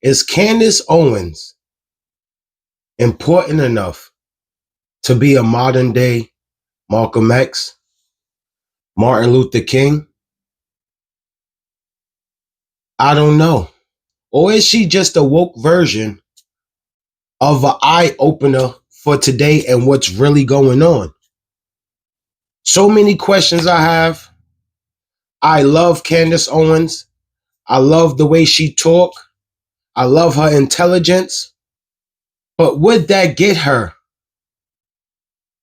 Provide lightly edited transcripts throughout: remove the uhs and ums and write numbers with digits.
Is Candace Owens important enough to be a modern day Malcolm X, Martin Luther King? I don't know. Or is she just a woke version of an eye opener for today and what's really going on? So many questions I have. I love Candace Owens. I love the way she talk. I love her intelligence. But would that get her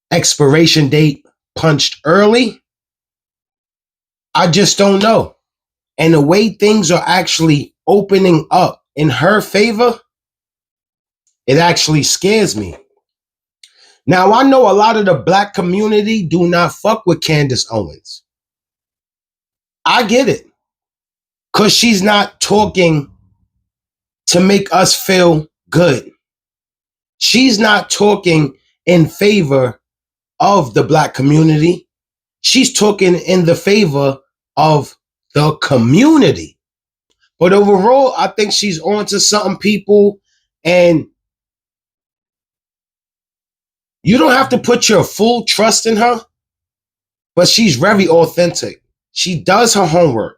expiration date punched early? I just don't know. And the way things are actually opening up in her favor, it actually scares me. Now, I know a lot of the black community do not fuck with Candace Owens. I get it. Because she's not talking to make us feel good. She's not talking in favor of the black community. She's talking in the favor of the community. But overall, I think she's on to something, people. And you don't have to put your full trust in her, but she's very authentic. She does her homework.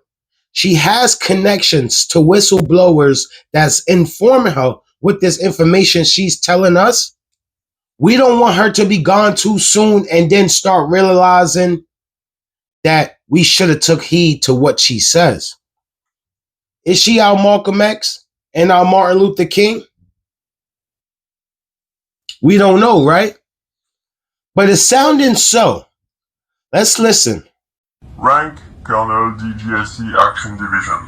She has connections to whistleblowers that's informing her with this information she's telling us. We don't want her to be gone too soon and then start realizing that we should have took heed to what she says. Is she our Malcolm X and our Martin Luther King? We don't know, right? But it's sounding so. Let's listen. Rank Colonel DGSE Action Division.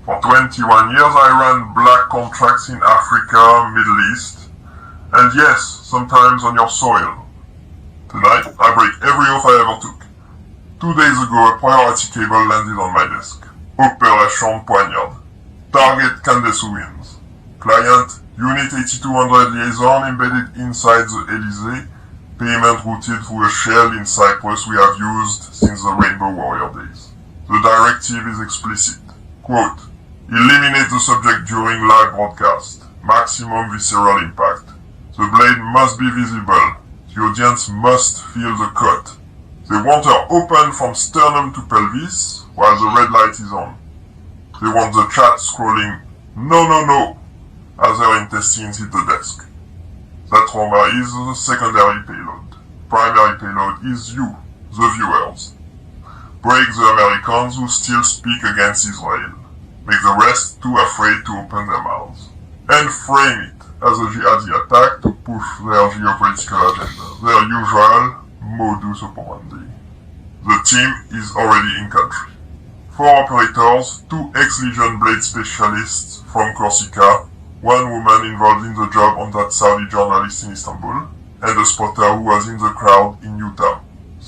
For 21 years I ran black contracts in Africa, Middle East, and yes, sometimes on your soil. Tonight, I break every oath I ever took. 2 days ago, a priority cable landed on my desk. Opération Poignard. Target Candace Owens. Client Unit 8200 liaison embedded inside the Elysee. Payment routed through a shell in Cyprus we have used since the Rainbow Warrior days. The directive is explicit. Quote, eliminate the subject during live broadcast. Maximum visceral impact. The blade must be visible. The audience must feel the cut. They want her open from sternum to pelvis while the red light is on. They want the chat scrolling, no, no, no, as her intestines hit the desk. That trauma is the secondary payload. Primary payload is you, the viewers. Break the Americans who still speak against Israel. Make the rest too afraid to open their mouths. And frame it as a jihadi attack to push their geopolitical agenda, their usual modus operandi. The team is already in country. 4 operators, 2 ex-Legion Blade specialists from Corsica, 1 woman involved in the job on that Saudi journalist in Istanbul, and a spotter who was in the crowd in Utah.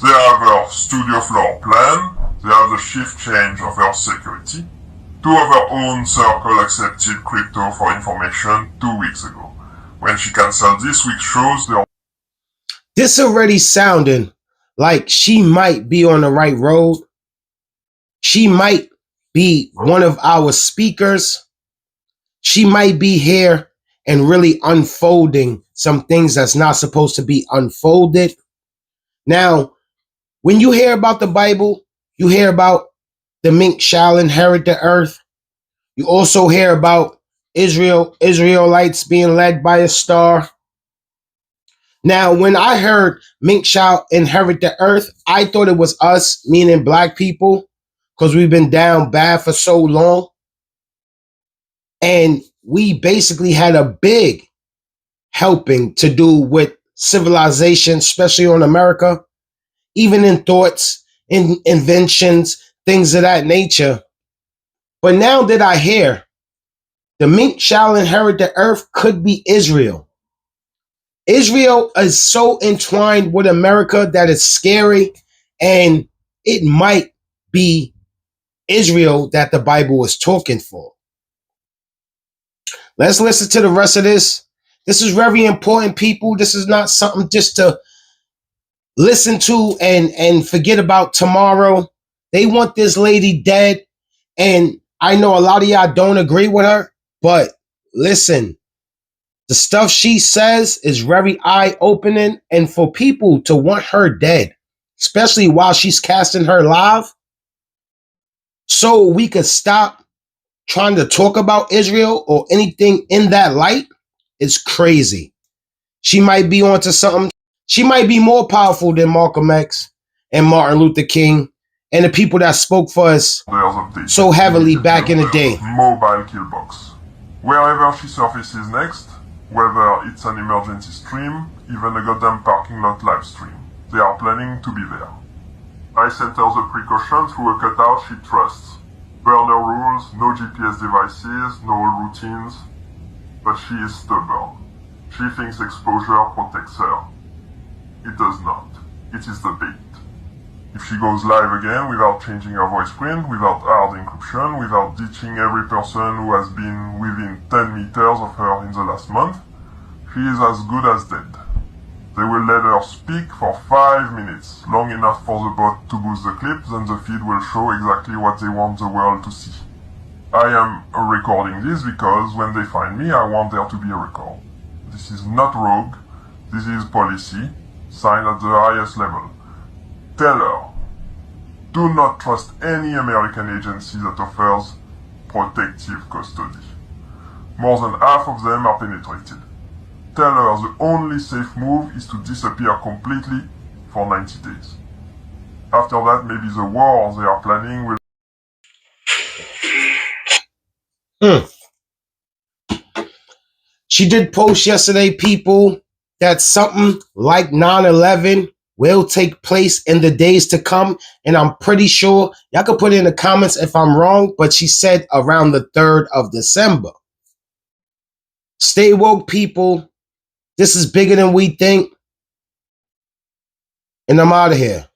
They have our studio floor plan, they have the shift change of our security. 2 of her own circle accepted crypto for information 2 weeks ago. When she cancelled this week's shows, this already sounding like she might be on the right road. She might be one of our speakers. She might be here and really unfolding some things that's not supposed to be unfolded. Now, when you hear about the Bible, you hear about the mink shall inherit the earth. You also hear about Israelites being led by a star. Now, when I heard mink shall inherit the earth, I thought it was us, meaning black people, because we've been down bad for so long. And we basically had a big helping to do with civilization, especially on America, even in thoughts, in inventions, things of that nature. But now that I hear the mink shall inherit the earth could be Israel. Israel is so entwined with America that it's scary, and it might be Israel that the Bible is talking for. Let's listen to the rest of this. This is very important, people. This is not something just to listen to and forget about tomorrow. They want this lady dead, and I know a lot of y'all don't agree with her, but listen, the stuff she says is very eye-opening, and for people to want her dead, especially while she's casting her live, so we could stop trying to talk about Israel or anything in that light, is crazy. She might be onto something. She might be more powerful than Malcolm X and Martin Luther King and the people that spoke for us so heavily back in the day. Mobile kill box. Wherever she surfaces next, whether it's an emergency stream, even a goddamn parking lot live stream, they are planning to be there. I sent her the precaution through a cutout she trusts. Burner rules, no GPS devices, no routines. But she is stubborn. She thinks exposure protects her. It does not. It is the bait. If she goes live again without changing her voice print, without hard encryption, without ditching every person who has been within 10 meters of her in the last month, she is as good as dead. They will let her speak for 5 minutes, long enough for the bot to boost the clip, then the feed will show exactly what they want the world to see. I am recording this because when they find me, I want there to be a record. This is not rogue, this is policy, signed at the highest level. Tell her, do not trust any American agency that offers protective custody. More than half of them are penetrated. Tell her the only safe move is to disappear completely for 90 days. After that, maybe the war they are planning will... She did post yesterday, people, that something like 9/11 will take place in the days to come. And I'm pretty sure, y'all can put it in the comments if I'm wrong, but she said around the 3rd of December. Stay woke, people. This is bigger than we think. And I'm out of here.